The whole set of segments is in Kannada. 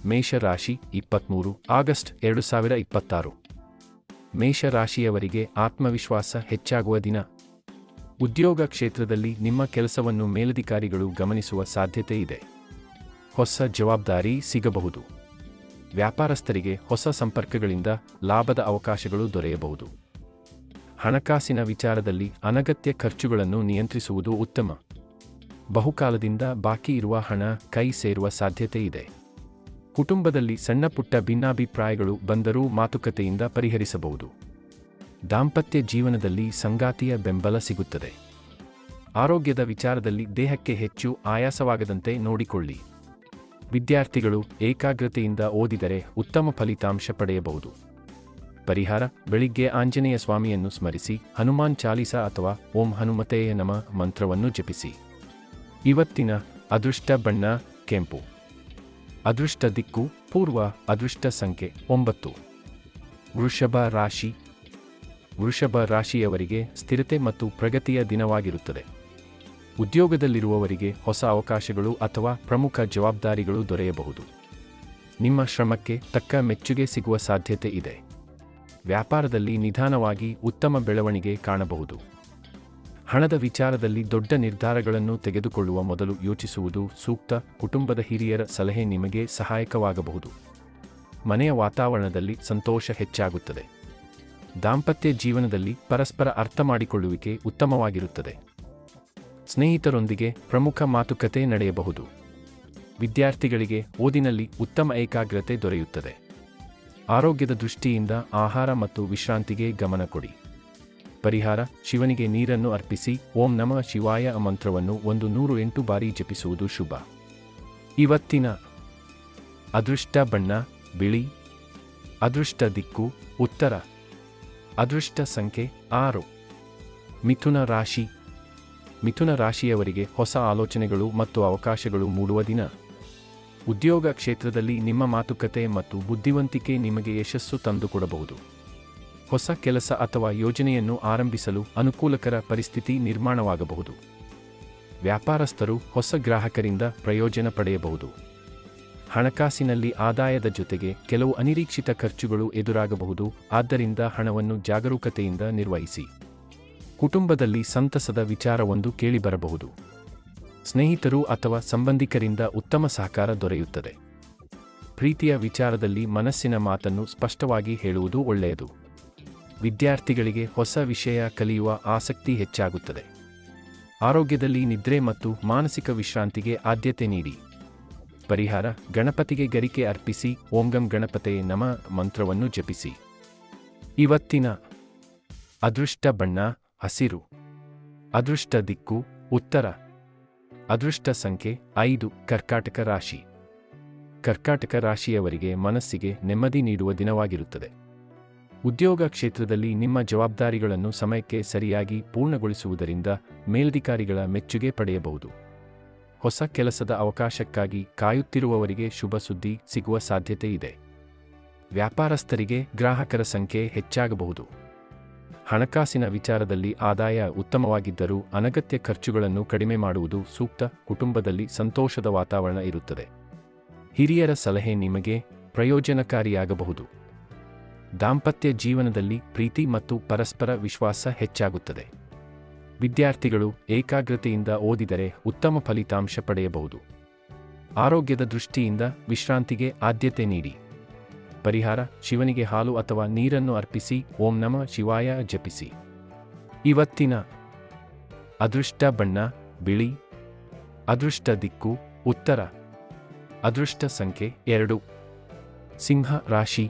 ಮೇಷರಾಶಿ 23 ಆಗಸ್ಟ್ 2026. ಮೇಷರಾಶಿಯವರಿಗೆ ಆತ್ಮವಿಶ್ವಾಸ ಹೆಚ್ಚಾಗುವ ದಿನ. ಉದ್ಯೋಗ ಕ್ಷೇತ್ರದಲ್ಲಿ ನಿಮ್ಮ ಕೆಲಸವನ್ನು ಮೇಲಧಿಕಾರಿಗಳು ಗಮನಿಸುವ ಸಾಧ್ಯತೆ ಇದೆ. ಹೊಸ ಜವಾಬ್ದಾರಿ ಸಿಗಬಹುದು. ವ್ಯಾಪಾರಸ್ಥರಿಗೆ ಹೊಸ ಸಂಪರ್ಕಗಳಿಂದ ಲಾಭದ ಅವಕಾಶಗಳು ದೊರೆಯಬಹುದು. ಹಣಕಾಸಿನ ವಿಚಾರದಲ್ಲಿ ಅನಗತ್ಯ ಖರ್ಚುಗಳನ್ನು ನಿಯಂತ್ರಿಸುವುದು ಉತ್ತಮ. ಬಹುಕಾಲದಿಂದ ಬಾಕಿ ಇರುವ ಹಣ ಕೈ ಸೇರುವ ಸಾಧ್ಯತೆ ಇದೆ. ಕುಟುಂಬದಲ್ಲಿ ಸಣ್ಣಪುಟ್ಟ ಭಿನ್ನಾಭಿಪ್ರಾಯಗಳು ಬಂದರೂ ಮಾತುಕತೆಯಿಂದ ಪರಿಹರಿಸಬಹುದು. ದಾಂಪತ್ಯ ಜೀವನದಲ್ಲಿ ಸಂಗಾತಿಯ ಬೆಂಬಲ ಸಿಗುತ್ತದೆ. ಆರೋಗ್ಯದ ವಿಚಾರದಲ್ಲಿ ದೇಹಕ್ಕೆ ಹೆಚ್ಚು ಆಯಾಸವಾಗದಂತೆ ನೋಡಿಕೊಳ್ಳಿ. ವಿದ್ಯಾರ್ಥಿಗಳು ಏಕಾಗ್ರತೆಯಿಂದ ಓದಿದರೆ ಉತ್ತಮ ಫಲಿತಾಂಶ ಪಡೆಯಬಹುದು. ಪರಿಹಾರ: ಬೆಳಿಗ್ಗೆ ಆಂಜನೇಯ ಸ್ವಾಮಿಯನ್ನು ಸ್ಮರಿಸಿ ಹನುಮಾನ್ ಚಾಲೀಸಾ ಅಥವಾ ಓಂ ಹನುಮತೇಯ ನಮಃ ಮಂತ್ರವನ್ನು ಜಪಿಸಿ. ಇವತ್ತಿನ ಅದೃಷ್ಟ ಬಣ್ಣ ಕೆಂಪು. ಅದೃಷ್ಟ ದಿಕ್ಕು ಪೂರ್ವ. ಅದೃಷ್ಟ ಸಂಖ್ಯೆ 9. ವೃಷಭ ರಾಶಿ. ವೃಷಭ ರಾಶಿಯವರಿಗೆ ಸ್ಥಿರತೆ ಮತ್ತು ಪ್ರಗತಿಯ ದಿನವಾಗಿರುತ್ತದೆ. ಉದ್ಯೋಗದಲ್ಲಿರುವವರಿಗೆ ಹೊಸ ಅವಕಾಶಗಳು ಅಥವಾ ಪ್ರಮುಖ ಜವಾಬ್ದಾರಿಗಳು ದೊರೆಯಬಹುದು. ನಿಮ್ಮ ಶ್ರಮಕ್ಕೆ ತಕ್ಕ ಮೆಚ್ಚುಗೆ ಸಿಗುವ ಸಾಧ್ಯತೆ ಇದೆ. ವ್ಯಾಪಾರದಲ್ಲಿ ನಿಧಾನವಾಗಿ ಉತ್ತಮ ಬೆಳವಣಿಗೆ ಕಾಣಬಹುದು. ಹಣದ ವಿಚಾರದಲ್ಲಿ ದೊಡ್ಡ ನಿರ್ಧಾರಗಳನ್ನು ತೆಗೆದುಕೊಳ್ಳುವ ಮೊದಲು ಯೋಚಿಸುವುದು ಸೂಕ್ತ. ಕುಟುಂಬದ ಹಿರಿಯರ ಸಲಹೆ ನಿಮಗೆ ಸಹಾಯಕವಾಗಬಹುದು. ಮನೆಯ ವಾತಾವರಣದಲ್ಲಿ ಸಂತೋಷ ಹೆಚ್ಚಾಗುತ್ತದೆ. ದಾಂಪತ್ಯ ಜೀವನದಲ್ಲಿ ಪರಸ್ಪರ ಅರ್ಥಮಾಡಿಕೊಳ್ಳುವಿಕೆ ಉತ್ತಮವಾಗಿರುತ್ತದೆ. ಸ್ನೇಹಿತರೊಂದಿಗೆ ಪ್ರಮುಖ ಮಾತುಕತೆ ನಡೆಯಬಹುದು. ವಿದ್ಯಾರ್ಥಿಗಳಿಗೆ ಓದಿನಲ್ಲಿ ಉತ್ತಮ ಏಕಾಗ್ರತೆ ದೊರೆಯುತ್ತದೆ. ಆರೋಗ್ಯದ ದೃಷ್ಟಿಯಿಂದ ಆಹಾರ ಮತ್ತು ವಿಶ್ರಾಂತಿಗೆ ಗಮನ ಕೊಡಿ. ಪರಿಹಾರ: ಶಿವನಿಗೆ ನೀರನ್ನು ಅರ್ಪಿಸಿ ಓಂ ನಮಃ ಶಿವಾಯ ಮಂತ್ರವನ್ನು 108 ಬಾರಿ ಜಪಿಸುವುದು ಶುಭ. ಇವತ್ತಿನ ಅದೃಷ್ಟ ಬಣ್ಣ ಬಿಳಿ. ಅದೃಷ್ಟ ದಿಕ್ಕು ಉತ್ತರ. ಅದೃಷ್ಟ ಸಂಖ್ಯೆ 6. ಮಿಥುನ ರಾಶಿ. ಮಿಥುನ ರಾಶಿಯವರಿಗೆ ಹೊಸ ಆಲೋಚನೆಗಳು ಮತ್ತು ಅವಕಾಶಗಳು ಮೂಡುವ ದಿನ. ಉದ್ಯೋಗ ಕ್ಷೇತ್ರದಲ್ಲಿ ನಿಮ್ಮ ಮಾತುಕತೆ ಮತ್ತು ಬುದ್ಧಿವಂತಿಕೆ ನಿಮಗೆ ಯಶಸ್ಸು ತಂದುಕೊಡಬಹುದು. ಹೊಸ ಕೆಲಸ ಅಥವಾ ಯೋಜನೆಯನ್ನು ಆರಂಭಿಸಲು ಅನುಕೂಲಕರ ಪರಿಸ್ಥಿತಿ ನಿರ್ಮಾಣವಾಗಬಹುದು. ವ್ಯಾಪಾರಸ್ಥರು ಹೊಸ ಗ್ರಾಹಕರಿಂದ ಪ್ರಯೋಜನ ಪಡೆಯಬಹುದು. ಹಣಕಾಸಿನಲ್ಲಿ ಆದಾಯದ ಜೊತೆಗೆ ಕೆಲವು ಅನಿರೀಕ್ಷಿತ ಖರ್ಚುಗಳು ಎದುರಾಗಬಹುದು. ಆದ್ದರಿಂದ ಹಣವನ್ನು ಜಾಗರೂಕತೆಯಿಂದ ನಿರ್ವಹಿಸಿ. ಕುಟುಂಬದಲ್ಲಿ ಸಂತಸದ ವಿಚಾರವೊಂದು ಕೇಳಿಬರಬಹುದು. ಸ್ನೇಹಿತರು ಅಥವಾ ಸಂಬಂಧಿಕರಿಂದ ಉತ್ತಮ ಸಹಕಾರ ದೊರೆಯುತ್ತದೆ. ಪ್ರೀತಿಯ ವಿಚಾರದಲ್ಲಿ ಮನಸ್ಸಿನ ಮಾತನ್ನು ಸ್ಪಷ್ಟವಾಗಿ ಹೇಳುವುದು ಒಳ್ಳೆಯದು. ವಿದ್ಯಾರ್ಥಿಗಳಿಗೆ ಹೊಸ ವಿಷಯ ಕಲಿಯುವ ಆಸಕ್ತಿ ಹೆಚ್ಚಾಗುತ್ತದೆ. ಆರೋಗ್ಯದಲ್ಲಿ ನಿದ್ರೆ ಮತ್ತು ಮಾನಸಿಕ ವಿಶ್ರಾಂತಿಗೆ ಆದ್ಯತೆ ನೀಡಿ. ಪರಿಹಾರ: ಗಣಪತಿಗೆ ಗರಿಕೆ ಅರ್ಪಿಸಿ ಓಂ ಗಂ ಗಣಪತಯೇ ನಮಃ ಮಂತ್ರವನ್ನು ಜಪಿಸಿ. ಇವತ್ತಿನ ಅದೃಷ್ಟ ಬಣ್ಣ ಹಸಿರು. ಅದೃಷ್ಟ ದಿಕ್ಕು ಉತ್ತರ. ಅದೃಷ್ಟ ಸಂಖ್ಯೆ 5. ಕರ್ಕಾಟಕ ರಾಶಿ. ಕರ್ಕಾಟಕ ರಾಶಿಯವರಿಗೆ ಮನಸ್ಸಿಗೆ ನೆಮ್ಮದಿ ನೀಡುವ ದಿನವಾಗಿರುತ್ತದೆ. ಉದ್ಯೋಗ ಕ್ಷೇತ್ರದಲ್ಲಿ ನಿಮ್ಮ ಜವಾಬ್ದಾರಿಗಳನ್ನು ಸಮಯಕ್ಕೆ ಸರಿಯಾಗಿ ಪೂರ್ಣಗೊಳಿಸುವುದರಿಂದ ಮೇಲಧಿಕಾರಿಗಳ ಮೆಚ್ಚುಗೆ ಪಡೆಯಬಹುದು. ಹೊಸ ಕೆಲಸದ ಅವಕಾಶಕ್ಕಾಗಿ ಕಾಯುತ್ತಿರುವವರಿಗೆ ಶುಭ ಸುದ್ದಿ ಸಿಗುವ ಸಾಧ್ಯತೆ ಇದೆ. ವ್ಯಾಪಾರಸ್ಥರಿಗೆ ಗ್ರಾಹಕರ ಸಂಖ್ಯೆ ಹೆಚ್ಚಾಗಬಹುದು. ಹಣಕಾಸಿನ ವಿಚಾರದಲ್ಲಿ ಆದಾಯ ಉತ್ತಮವಾಗಿದ್ದರೂ ಅನಗತ್ಯ ಖರ್ಚುಗಳನ್ನು ಕಡಿಮೆ ಮಾಡುವುದು ಸೂಕ್ತ. ಕುಟುಂಬದಲ್ಲಿ ಸಂತೋಷದ ವಾತಾವರಣ ಇರುತ್ತದೆ. ಹಿರಿಯರ ಸಲಹೆ ನಿಮಗೆ ಪ್ರಯೋಜನಕಾರಿಯಾಗಬಹುದು. ದಾಂಪತ್ಯ ಜೀವನದಲ್ಲಿ ಪ್ರೀತಿ ಮತ್ತು ಪರಸ್ಪರ ವಿಶ್ವಾಸ ಹೆಚ್ಚಾಗುತ್ತದೆ. ವಿದ್ಯಾರ್ಥಿಗಳು ಏಕಾಗ್ರತೆಯಿಂದ ಓದಿದರೆ ಉತ್ತಮ ಫಲಿತಾಂಶ ಪಡೆಯಬಹುದು. ಆರೋಗ್ಯದ ದೃಷ್ಟಿಯಿಂದ ವಿಶ್ರಾಂತಿಗೆ ಆದ್ಯತೆ ನೀಡಿ. ಪರಿಹಾರ: ಶಿವನಿಗೆ ಹಾಲು ಅಥವಾ ನೀರನ್ನು ಅರ್ಪಿಸಿ ಓಂ ನಮಃ ಶಿವಾಯ ಜಪಿಸಿ. ಇವತ್ತಿನ ಅದೃಷ್ಟ ಬಣ್ಣ ಬಿಳಿ. ಅದೃಷ್ಟ ದಿಕ್ಕು ಉತ್ತರ. ಅದೃಷ್ಟ ಸಂಖ್ಯೆ 2. ಸಿಂಹ ರಾಶಿ.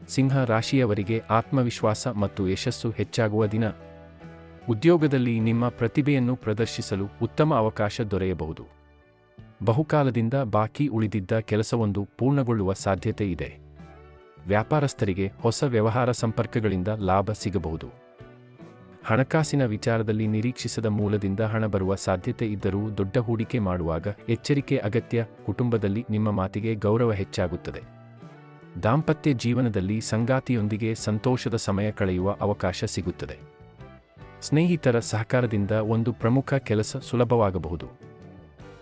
ಸಿಂಹ ರಾಶಿಯವರಿಗೆ ಆತ್ಮವಿಶ್ವಾಸ ಮತ್ತು ಯಶಸ್ಸು ಹೆಚ್ಚಾಗುವ ದಿನ. ಉದ್ಯೋಗದಲ್ಲಿ ನಿಮ್ಮ ಪ್ರತಿಭೆಯನ್ನು ಪ್ರದರ್ಶಿಸಲು ಉತ್ತಮ ಅವಕಾಶ ದೊರೆಯಬಹುದು. ಬಹುಕಾಲದಿಂದ ಬಾಕಿ ಉಳಿದಿದ್ದ ಕೆಲಸವೊಂದು ಪೂರ್ಣಗೊಳ್ಳುವ ಸಾಧ್ಯತೆ ಇದೆ. ವ್ಯಾಪಾರಸ್ಥರಿಗೆ ಹೊಸ ವ್ಯವಹಾರ ಸಂಪರ್ಕಗಳಿಂದ ಲಾಭ ಸಿಗಬಹುದು. ಹಣಕಾಸಿನ ವಿಚಾರದಲ್ಲಿ ನಿರೀಕ್ಷಿಸದ ಮೂಲದಿಂದ ಹಣ ಬರುವ ಸಾಧ್ಯತೆ ಇದ್ದರೂ ದೊಡ್ಡ ಹೂಡಿಕೆ ಮಾಡುವಾಗ ಎಚ್ಚರಿಕೆ ಅಗತ್ಯ. ಕುಟುಂಬದಲ್ಲಿ ನಿಮ್ಮ ಮಾತಿಗೆ ಗೌರವ ಹೆಚ್ಚಾಗುತ್ತದೆ. ದಾಂಪತ್ಯ ಜೀವನದಲ್ಲಿ ಸಂಗಾತಿಯೊಂದಿಗೆ ಸಂತೋಷದ ಸಮಯ ಕಳೆಯುವ ಅವಕಾಶ ಸಿಗುತ್ತದೆ. ಸ್ನೇಹಿತರ ಸಹಕಾರದಿಂದ ಒಂದು ಪ್ರಮುಖ ಕೆಲಸ ಸುಲಭವಾಗಬಹುದು.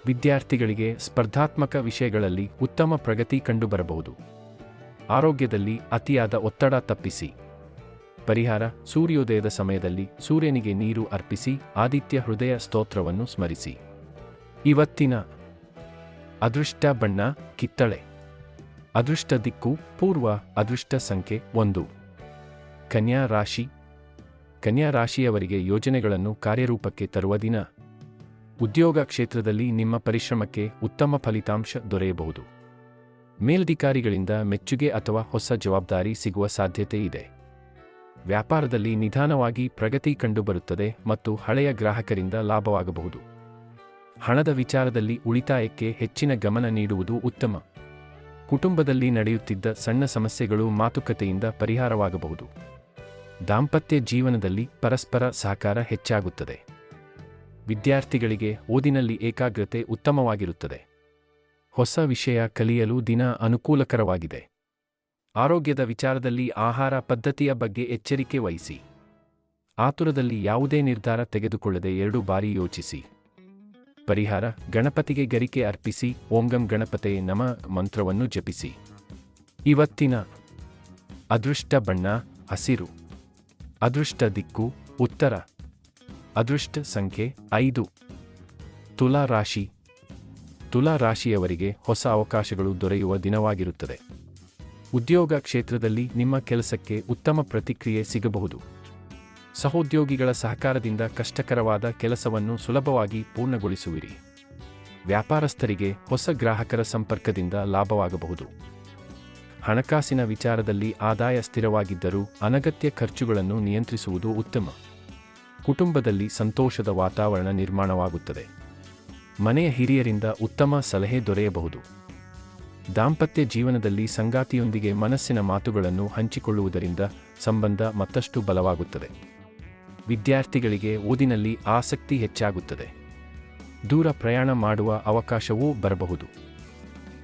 ವಿದ್ಯಾರ್ಥಿಗಳಿಗೆ ಸ್ಪರ್ಧಾತ್ಮಕ ವಿಷಯಗಳಲ್ಲಿ ಉತ್ತಮ ಪ್ರಗತಿ ಕಂಡುಬರಬಹುದು. ಆರೋಗ್ಯದಲ್ಲಿ ಅತಿಯಾದ ಒತ್ತಡ ತಪ್ಪಿಸಿ. ಪರಿಹಾರ: ಸೂರ್ಯೋದಯದ ಸಮಯದಲ್ಲಿ ಸೂರ್ಯನಿಗೆ ನೀರು ಅರ್ಪಿಸಿ ಆದಿತ್ಯ ಹೃದಯ ಸ್ತೋತ್ರವನ್ನು ಸ್ಮರಿಸಿ. ಇವತ್ತಿನ ಅದೃಷ್ಟ ಬಣ್ಣ ಕಿತ್ತಳೆ. ಅದೃಷ್ಟ ದಿಕ್ಕು ಪೂರ್ವ. ಅದೃಷ್ಟ ಸಂಖ್ಯೆ 1. ಕನ್ಯಾ ರಾಶಿ. ಕನ್ಯಾ ರಾಶಿಯವರಿಗೆ ಯೋಜನೆಗಳನ್ನು ಕಾರ್ಯರೂಪಕ್ಕೆ ತರುವ ದಿನ. ಉದ್ಯೋಗ ಕ್ಷೇತ್ರದಲ್ಲಿ ನಿಮ್ಮ ಪರಿಶ್ರಮಕ್ಕೆ ಉತ್ತಮ ಫಲಿತಾಂಶ ದೊರೆಯಬಹುದು. ಮೇಲಧಿಕಾರಿಗಳಿಂದ ಮೆಚ್ಚುಗೆ ಅಥವಾ ಹೊಸ ಜವಾಬ್ದಾರಿ ಸಿಗುವ ಸಾಧ್ಯತೆ ಇದೆ. ವ್ಯಾಪಾರದಲ್ಲಿ ನಿಧಾನವಾಗಿ ಪ್ರಗತಿ ಕಂಡುಬರುತ್ತದೆ ಮತ್ತು ಹಳೆಯ ಗ್ರಾಹಕರಿಂದ ಲಾಭವಾಗಬಹುದು. ಹಣದ ವಿಚಾರದಲ್ಲಿ ಉಳಿತಾಯಕ್ಕೆ ಹೆಚ್ಚಿನ ಗಮನ ನೀಡುವುದು ಉತ್ತಮ. ಕುಟುಂಬದಲ್ಲಿ ನಡೆಯುತ್ತಿದ್ದ ಸಣ್ಣ ಸಮಸ್ಯೆಗಳು ಮಾತುಕತೆಯಿಂದ ಪರಿಹಾರವಾಗಬಹುದು. ದಾಂಪತ್ಯ ಜೀವನದಲ್ಲಿ ಪರಸ್ಪರ ಸಹಕಾರ ಹೆಚ್ಚಾಗುತ್ತದೆ. ವಿದ್ಯಾರ್ಥಿಗಳಿಗೆ ಓದಿನಲ್ಲಿ ಏಕಾಗ್ರತೆ ಉತ್ತಮವಾಗಿರುತ್ತದೆ. ಹೊಸ ವಿಷಯ ಕಲಿಯಲು ದಿನ ಅನುಕೂಲಕರವಾಗಿದೆ. ಆರೋಗ್ಯದ ವಿಚಾರದಲ್ಲಿ ಆಹಾರ ಪದ್ಧತಿಯ ಬಗ್ಗೆ ಎಚ್ಚರಿಕೆ ವಹಿಸಿ. ಆತುರದಲ್ಲಿ ಯಾವುದೇ ನಿರ್ಧಾರ ತೆಗೆದುಕೊಳ್ಳದೆ 2 ಬಾರಿ ಯೋಚಿಸಿ. ಪರಿಹಾರ: ಗಣಪತಿಗೆ ಗರಿಕೆ ಅರ್ಪಿಸಿ ಓಂ ಗಂ ಗಣಪತಯೇ ನಮಃ ಮಂತ್ರವನ್ನು ಜಪಿಸಿ. ಇವತ್ತಿನ ಅದೃಷ್ಟ ಬಣ್ಣ ಹಸಿರು. ಅದೃಷ್ಟ ದಿಕ್ಕು ಉತ್ತರ. ಅದೃಷ್ಟ ಸಂಖ್ಯೆ 5. ತುಲಾ ರಾಶಿ. ತುಲಾ ರಾಶಿಯವರಿಗೆ ಹೊಸ ಅವಕಾಶಗಳು ದೊರೆಯುವ ದಿನವಾಗಿರುತ್ತದೆ. ಉದ್ಯೋಗ ಕ್ಷೇತ್ರದಲ್ಲಿ ನಿಮ್ಮ ಕೆಲಸಕ್ಕೆ ಉತ್ತಮ ಪ್ರತಿಕ್ರಿಯೆ ಸಿಗಬಹುದು. ಸಹೋದ್ಯೋಗಿಗಳ ಸಹಕಾರದಿಂದ ಕಷ್ಟಕರವಾದ ಕೆಲಸವನ್ನು ಸುಲಭವಾಗಿ ಪೂರ್ಣಗೊಳಿಸುವಿರಿ. ವ್ಯಾಪಾರಸ್ಥರಿಗೆ ಹೊಸ ಗ್ರಾಹಕರ ಸಂಪರ್ಕದಿಂದ ಲಾಭವಾಗಬಹುದು. ಹಣಕಾಸಿನ ವಿಚಾರದಲ್ಲಿ ಆದಾಯ ಸ್ಥಿರವಾಗಿದ್ದರೂ ಅನಗತ್ಯ ಖರ್ಚುಗಳನ್ನು ನಿಯಂತ್ರಿಸುವುದು ಉತ್ತಮ. ಕುಟುಂಬದಲ್ಲಿ ಸಂತೋಷದ ವಾತಾವರಣ ನಿರ್ಮಾಣವಾಗುತ್ತದೆ. ಮನೆಯ ಹಿರಿಯರಿಂದ ಉತ್ತಮ ಸಲಹೆ ದೊರೆಯಬಹುದು. ದಾಂಪತ್ಯ ಜೀವನದಲ್ಲಿ ಸಂಗಾತಿಯೊಂದಿಗೆ ಮನಸ್ಸಿನ ಮಾತುಗಳನ್ನು ಹಂಚಿಕೊಳ್ಳುವುದರಿಂದ ಸಂಬಂಧ ಮತ್ತಷ್ಟು ಬಲವಾಗುತ್ತದೆ. ವಿದ್ಯಾರ್ಥಿಗಳಿಗೆ ಓದಿನಲ್ಲಿ ಆಸಕ್ತಿ ಹೆಚ್ಚಾಗುತ್ತದೆ. ದೂರ ಪ್ರಯಾಣ ಮಾಡುವ ಅವಕಾಶವೂ ಬರಬಹುದು.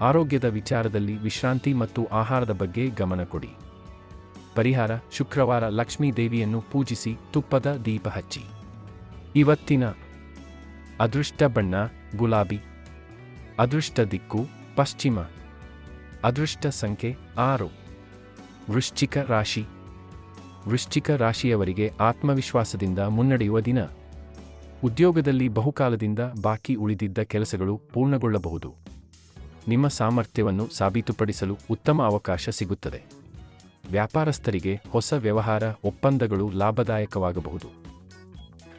ಆರೋಗ್ಯದ ವಿಚಾರದಲ್ಲಿ ವಿಶ್ರಾಂತಿ ಮತ್ತು ಆಹಾರದ ಬಗ್ಗೆ ಗಮನ ಕೊಡಿ. ಪರಿಹಾರ: ಶುಕ್ರವಾರ ಲಕ್ಷ್ಮೀ ದೇವಿಯನ್ನು ಪೂಜಿಸಿ ತುಪ್ಪದ ದೀಪ ಹಚ್ಚಿ. ಇವತ್ತಿನ ಅದೃಷ್ಟ ಬಣ್ಣ ಗುಲಾಬಿ. ಅದೃಷ್ಟ ದಿಕ್ಕು ಪಶ್ಚಿಮ. ಅದೃಷ್ಟ ಸಂಖ್ಯೆ 6. ವೃಶ್ಚಿಕ ರಾಶಿ. ವೃಶ್ಚಿಕ ರಾಶಿಯವರಿಗೆ ಆತ್ಮವಿಶ್ವಾಸದಿಂದ ಮುನ್ನಡೆಯುವ ದಿನ. ಉದ್ಯೋಗದಲ್ಲಿ ಬಹುಕಾಲದಿಂದ ಬಾಕಿ ಉಳಿದಿದ್ದ ಕೆಲಸಗಳು ಪೂರ್ಣಗೊಳ್ಳಬಹುದು. ನಿಮ್ಮ ಸಾಮರ್ಥ್ಯವನ್ನು ಸಾಬೀತುಪಡಿಸಲು ಉತ್ತಮ ಅವಕಾಶ ಸಿಗುತ್ತದೆ. ವ್ಯಾಪಾರಸ್ಥರಿಗೆ ಹೊಸ ವ್ಯವಹಾರ ಒಪ್ಪಂದಗಳು ಲಾಭದಾಯಕವಾಗಬಹುದು.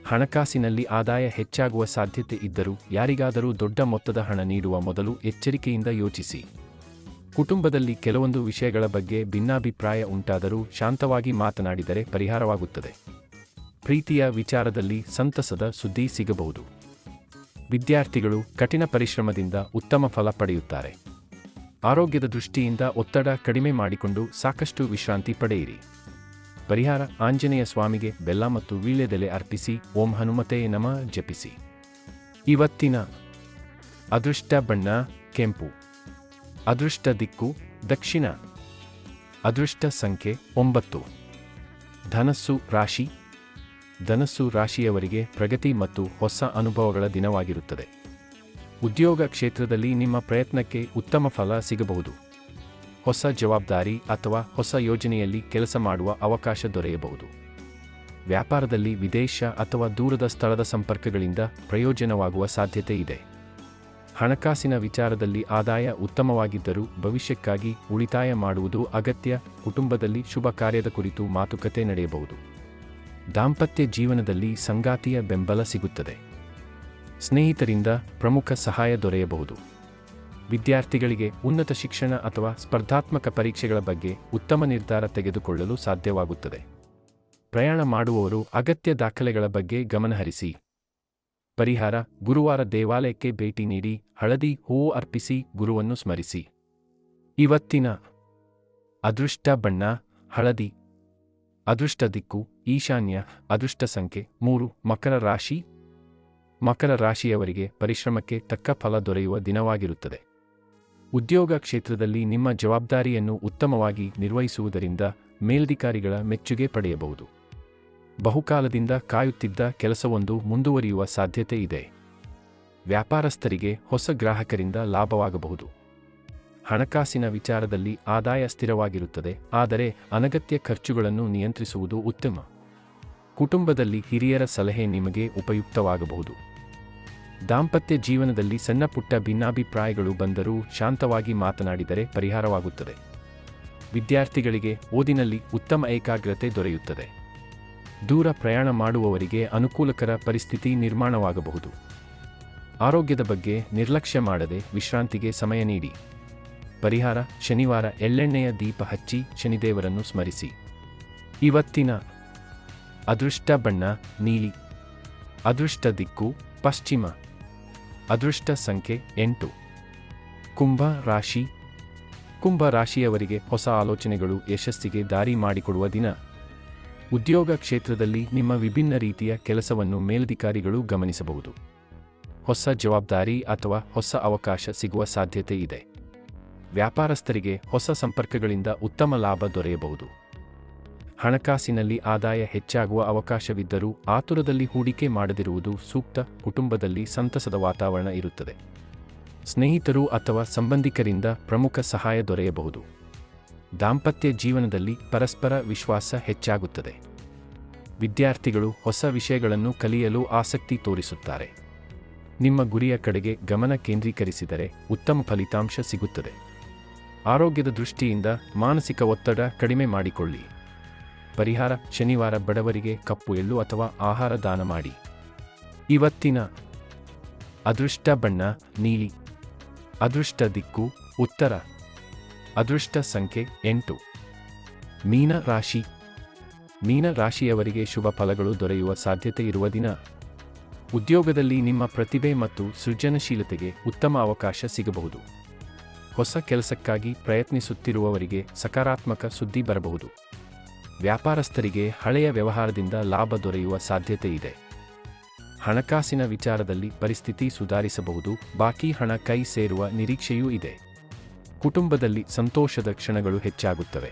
ಹಣಕಾಸಿನಲ್ಲಿ ಆದಾಯ ಹೆಚ್ಚಾಗುವ ಸಾಧ್ಯತೆ ಇದ್ದರೂ ಯಾರಿಗಾದರೂ ದೊಡ್ಡ ಮೊತ್ತದ ಹಣ ನೀಡುವ ಮೊದಲು ಎಚ್ಚರಿಕೆಯಿಂದ ಯೋಚಿಸಿ. ಕುಟುಂಬದಲ್ಲಿ ಕೆಲವೊಂದು ವಿಷಯಗಳ ಬಗ್ಗೆ ಭಿನ್ನಾಭಿಪ್ರಾಯ ಉಂಟಾದರೂ ಶಾಂತವಾಗಿ ಮಾತನಾಡಿದರೆ ಪರಿಹಾರವಾಗುತ್ತದೆ. ಪ್ರೀತಿಯ ವಿಚಾರದಲ್ಲಿ ಸಂತಸದ ಸುದ್ದಿ ಸಿಗಬಹುದು. ವಿದ್ಯಾರ್ಥಿಗಳು ಕಠಿಣ ಪರಿಶ್ರಮದಿಂದ ಉತ್ತಮ ಫಲ ಪಡೆಯುತ್ತಾರೆ. ಆರೋಗ್ಯದ ದೃಷ್ಟಿಯಿಂದ ಒತ್ತಡ ಕಡಿಮೆ ಮಾಡಿಕೊಂಡು ಸಾಕಷ್ಟು ವಿಶ್ರಾಂತಿ ಪಡೆಯಿರಿ. ಪರಿಹಾರ: ಆಂಜನೇಯ ಸ್ವಾಮಿಗೆ ಬೆಲ್ಲ ಮತ್ತು ವೀಳ್ಯದೆಲೆ ಅರ್ಪಿಸಿ ಓಂ ಹನುಮತೇ ನಮಃ ಜಪಿಸಿ. ಇವತ್ತಿನ ಅದೃಷ್ಟ ಬಣ್ಣ ಕೆಂಪು. ಅದೃಷ್ಟ ದಿಕ್ಕು ದಕ್ಷಿಣ. ಅದೃಷ್ಟ ಸಂಖ್ಯೆ 9. ಧನಸ್ಸು ರಾಶಿ. ಧನಸ್ಸು ರಾಶಿಯವರಿಗೆ ಪ್ರಗತಿ ಮತ್ತು ಹೊಸ ಅನುಭವಗಳ ದಿನವಾಗಿರುತ್ತದೆ. ಉದ್ಯೋಗ ಕ್ಷೇತ್ರದಲ್ಲಿ ನಿಮ್ಮ ಪ್ರಯತ್ನಕ್ಕೆ ಉತ್ತಮ ಫಲ ಸಿಗಬಹುದು. ಹೊಸ ಜವಾಬ್ದಾರಿ ಅಥವಾ ಹೊಸ ಯೋಜನೆಯಲ್ಲಿ ಕೆಲಸ ಮಾಡುವ ಅವಕಾಶ ದೊರೆಯಬಹುದು. ವ್ಯಾಪಾರದಲ್ಲಿ ವಿದೇಶ ಅಥವಾ ದೂರದ ಸ್ಥಳದ ಸಂಪರ್ಕಗಳಿಂದ ಪ್ರಯೋಜನವಾಗುವ ಸಾಧ್ಯತೆ ಇದೆ. ಹಣಕಾಸಿನ ವಿಚಾರದಲ್ಲಿ ಆದಾಯ ಉತ್ತಮವಾಗಿದ್ದರೂ ಭವಿಷ್ಯಕ್ಕಾಗಿ ಉಳಿತಾಯ ಮಾಡುವುದು ಅಗತ್ಯ. ಕುಟುಂಬದಲ್ಲಿ ಶುಭ ಕಾರ್ಯದ ಕುರಿತು ಮಾತುಕತೆ ನಡೆಯಬಹುದು. ದಾಂಪತ್ಯ ಜೀವನದಲ್ಲಿ ಸಂಗಾತಿಯ ಬೆಂಬಲ ಸಿಗುತ್ತದೆ. ಸ್ನೇಹಿತರಿಂದ ಪ್ರಮುಖ ಸಹಾಯ ದೊರೆಯಬಹುದು. ವಿದ್ಯಾರ್ಥಿಗಳಿಗೆ ಉನ್ನತ ಶಿಕ್ಷಣ ಅಥವಾ ಸ್ಪರ್ಧಾತ್ಮಕ ಪರೀಕ್ಷೆಗಳ ಬಗ್ಗೆ ಉತ್ತಮ ನಿರ್ಧಾರ ತೆಗೆದುಕೊಳ್ಳಲು ಸಾಧ್ಯವಾಗುತ್ತದೆ. ಪ್ರಯಾಣ ಮಾಡುವವರು ಅಗತ್ಯ ದಾಖಲೆಗಳ ಬಗ್ಗೆ ಗಮನಹರಿಸಿ. ಪರಿಹಾರ: ಗುರುವಾರ ದೇವಾಲಯಕ್ಕೆ ಭೇಟಿ ನೀಡಿ ಹಳದಿ ಹೂವು ಅರ್ಪಿಸಿ ಗುರುವನ್ನು ಸ್ಮರಿಸಿ. ಇವತ್ತಿನ ಅದೃಷ್ಟ ಬಣ್ಣ ಹಳದಿ. ಅದೃಷ್ಟ ದಿಕ್ಕು ಈಶಾನ್ಯ. ಅದೃಷ್ಟ ಸಂಖ್ಯೆ 3. ಮಕರ ರಾಶಿ. ಮಕರ ರಾಶಿಯವರಿಗೆ ಪರಿಶ್ರಮಕ್ಕೆ ತಕ್ಕ ಫಲ ದೊರೆಯುವ ದಿನವಾಗಿರುತ್ತದೆ. ಉದ್ಯೋಗ ಕ್ಷೇತ್ರದಲ್ಲಿ ನಿಮ್ಮ ಜವಾಬ್ದಾರಿಯನ್ನು ಉತ್ತಮವಾಗಿ ನಿರ್ವಹಿಸುವುದರಿಂದ ಮೇಲಧಿಕಾರಿಗಳ ಮೆಚ್ಚುಗೆ ಪಡೆಯಬಹುದು. ಬಹುಕಾಲದಿಂದ ಕಾಯುತ್ತಿದ್ದ ಕೆಲಸವೊಂದು ಮುಂದುವರಿಯುವ ಸಾಧ್ಯತೆ ಇದೆ. ವ್ಯಾಪಾರಸ್ಥರಿಗೆ ಹೊಸ ಗ್ರಾಹಕರಿಂದ ಲಾಭವಾಗಬಹುದು. ಹಣಕಾಸಿನ ವಿಚಾರದಲ್ಲಿ ಆದಾಯ ಸ್ಥಿರವಾಗಿರುತ್ತದೆ, ಆದರೆ ಅನಗತ್ಯ ಖರ್ಚುಗಳನ್ನು ನಿಯಂತ್ರಿಸುವುದು ಉತ್ತಮ. ಕುಟುಂಬದಲ್ಲಿ ಹಿರಿಯರ ಸಲಹೆ ನಿಮಗೆ ಉಪಯುಕ್ತವಾಗಬಹುದು. ದಾಂಪತ್ಯ ಜೀವನದಲ್ಲಿ ಸಣ್ಣಪುಟ್ಟ ಭಿನ್ನಾಭಿಪ್ರಾಯಗಳು ಬಂದರೂ ಶಾಂತವಾಗಿ ಮಾತನಾಡಿದರೆ ಪರಿಹಾರವಾಗುತ್ತದೆ. ವಿದ್ಯಾರ್ಥಿಗಳಿಗೆ ಓದಿನಲ್ಲಿ ಉತ್ತಮ ಏಕಾಗ್ರತೆ ದೊರೆಯುತ್ತದೆ. ದೂರ ಪ್ರಯಾಣ ಮಾಡುವವರಿಗೆ ಅನುಕೂಲಕರ ಪರಿಸ್ಥಿತಿ ನಿರ್ಮಾಣವಾಗಬಹುದು. ಆರೋಗ್ಯದ ಬಗ್ಗೆ ನಿರ್ಲಕ್ಷ್ಯ ಮಾಡದೆ ವಿಶ್ರಾಂತಿಗೆ ಸಮಯ ನೀಡಿ. ಪರಿಹಾರ: ಶನಿವಾರ ಎಳ್ಳೆಣ್ಣೆಯ ದೀಪ ಹಚ್ಚಿ ಶನಿದೇವರನ್ನು ಸ್ಮರಿಸಿ. ಇವತ್ತಿನ ಅದೃಷ್ಟ ಬಣ್ಣ ನೀಲಿ. ಅದೃಷ್ಟ ದಿಕ್ಕು ಪಶ್ಚಿಮ. ಅದೃಷ್ಟ ಸಂಖ್ಯೆ 8. ಕುಂಭ ರಾಶಿ. ಕುಂಭ ರಾಶಿಯವರಿಗೆ ಹೊಸ ಆಲೋಚನೆಗಳು ಯಶಸ್ಸಿಗೆ ದಾರಿ ಮಾಡಿಕೊಡುವ ದಿನ. ಉದ್ಯೋಗ ಕ್ಷೇತ್ರದಲ್ಲಿ ನಿಮ್ಮ ವಿಭಿನ್ನ ರೀತಿಯ ಕೆಲಸವನ್ನು ಮೇಲಧಿಕಾರಿಗಳು ಗಮನಿಸಬಹುದು. ಹೊಸ ಜವಾಬ್ದಾರಿ ಅಥವಾ ಹೊಸ ಅವಕಾಶ ಸಿಗುವ ಸಾಧ್ಯತೆ ಇದೆ. ವ್ಯಾಪಾರಸ್ಥರಿಗೆ ಹೊಸ ಸಂಪರ್ಕಗಳಿಂದ ಉತ್ತಮ ಲಾಭ ದೊರೆಯಬಹುದು. ಹಣಕಾಸಿನಲ್ಲಿ ಆದಾಯ ಹೆಚ್ಚಾಗುವ ಅವಕಾಶವಿದ್ದರೂ ಆತುರದಲ್ಲಿ ಹೂಡಿಕೆ ಮಾಡದಿರುವುದು ಸೂಕ್ತ. ಕುಟುಂಬದಲ್ಲಿ ಸಂತಸದ ವಾತಾವರಣ ಇರುತ್ತದೆ. ಸ್ನೇಹಿತರು ಅಥವಾ ಸಂಬಂಧಿಕರಿಂದ ಪ್ರಮುಖ ಸಹಾಯ ದೊರೆಯಬಹುದು. ದಾಂಪತ್ಯ ಜೀವನದಲ್ಲಿ ಪರಸ್ಪರ ವಿಶ್ವಾಸ ಹೆಚ್ಚಾಗುತ್ತದೆ. ವಿದ್ಯಾರ್ಥಿಗಳು ಹೊಸ ವಿಷಯಗಳನ್ನು ಕಲಿಯಲು ಆಸಕ್ತಿ ತೋರಿಸುತ್ತಾರೆ. ನಿಮ್ಮ ಗುರಿಯ ಕಡೆಗೆ ಗಮನ ಕೇಂದ್ರೀಕರಿಸಿದರೆ ಉತ್ತಮ ಫಲಿತಾಂಶ ಸಿಗುತ್ತದೆ. ಆರೋಗ್ಯದ ದೃಷ್ಟಿಯಿಂದ ಮಾನಸಿಕ ಒತ್ತಡ ಕಡಿಮೆ ಮಾಡಿಕೊಳ್ಳಿ. ಪರಿಹಾರ: ಶನಿವಾರ ಬಡವರಿಗೆ ಕಪ್ಪು ಎಳ್ಳು ಅಥವಾ ಆಹಾರ ದಾನ ಮಾಡಿ. ಇವತ್ತಿನ ಅದೃಷ್ಟ ಬಣ್ಣ ನೀಲಿ. ಅದೃಷ್ಟ ದಿಕ್ಕು ಉತ್ತರ. ಅದೃಷ್ಟ ಸಂಖ್ಯೆ 8. ಮೀನ ರಾಶಿ. ಮೀನ ರಾಶಿಯವರಿಗೆ ಶುಭ ಫಲಗಳು ದೊರೆಯುವ ಸಾಧ್ಯತೆ ಇರುವ ದಿನ. ಉದ್ಯೋಗದಲ್ಲಿ ನಿಮ್ಮ ಪ್ರತಿಭೆ ಮತ್ತು ಸೃಜನಶೀಲತೆಗೆ ಉತ್ತಮ ಅವಕಾಶ ಸಿಗಬಹುದು. ಹೊಸ ಕೆಲಸಕ್ಕಾಗಿ ಪ್ರಯತ್ನಿಸುತ್ತಿರುವವರಿಗೆ ಸಕಾರಾತ್ಮಕ ಸುದ್ದಿ ಬರಬಹುದು. ವ್ಯಾಪಾರಸ್ಥರಿಗೆ ಹಳೆಯ ವ್ಯವಹಾರದಿಂದ ಲಾಭ ದೊರೆಯುವ ಸಾಧ್ಯತೆ ಇದೆ. ಹಣಕಾಸಿನ ವಿಚಾರದಲ್ಲಿ ಪರಿಸ್ಥಿತಿ ಸುಧಾರಿಸಬಹುದು. ಬಾಕಿ ಹಣ ಕೈ ಸೇರುವ ನಿರೀಕ್ಷೆಯೂ ಇದೆ. ಕುಟುಂಬದಲ್ಲಿ ಸಂತೋಷದ ಕ್ಷಣಗಳು ಹೆಚ್ಚಾಗುತ್ತವೆ.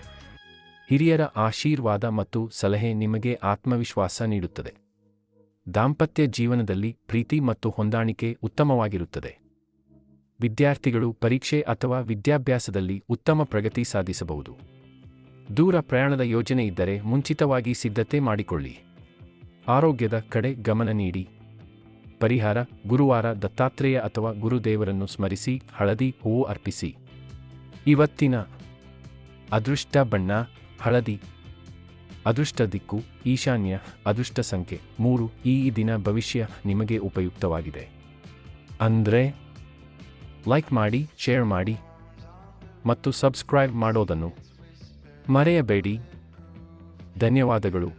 ಹಿರಿಯರ ಆಶೀರ್ವಾದ ಮತ್ತು ಸಲಹೆ ನಿಮಗೆ ಆತ್ಮವಿಶ್ವಾಸ ನೀಡುತ್ತದೆ. ದಾಂಪತ್ಯ ಜೀವನದಲ್ಲಿ ಪ್ರೀತಿ ಮತ್ತು ಹೊಂದಾಣಿಕೆ ಉತ್ತಮವಾಗಿರುತ್ತದೆ. ವಿದ್ಯಾರ್ಥಿಗಳು ಪರೀಕ್ಷೆ ಅಥವಾ ವಿದ್ಯಾಭ್ಯಾಸದಲ್ಲಿ ಉತ್ತಮ ಪ್ರಗತಿ ಸಾಧಿಸಬಹುದು. ದೂರ ಪ್ರಯಾಣದ ಯೋಜನೆ ಇದ್ದರೆ ಮುಂಚಿತವಾಗಿ ಸಿದ್ಧತೆ ಮಾಡಿಕೊಳ್ಳಿ. ಆರೋಗ್ಯದ ಕಡೆ ಗಮನ ನೀಡಿ. ಪರಿಹಾರ: ಗುರುವಾರ ದತ್ತಾತ್ರೇಯ ಅಥವಾ ಗುರುದೇವರನ್ನು ಸ್ಮರಿಸಿ ಹಳದಿ ಹೂವು ಅರ್ಪಿಸಿ. ಇವತ್ತಿನ ಅದೃಷ್ಟ ಬಣ್ಣ ಹಳದಿ. ಅದೃಷ್ಟ ದಿಕ್ಕು ಈಶಾನ್ಯ. ಅದೃಷ್ಟ ಸಂಖ್ಯೆ 3. ಈ ದಿನ ಭವಿಷ್ಯ ನಿಮಗೆ ಉಪಯುಕ್ತವಾಗಿದೆ. ಅಂದ್ರೆ ಲೈಕ್ ಮಾಡಿ, ಶೇರ್ ಮಾಡಿ ಮತ್ತು ಸಬ್ಸ್ಕ್ರೈಬ್ ಮಾಡೋದನ್ನು ಮರೆಯಬೇಡಿ. ಧನ್ಯವಾದಗಳು.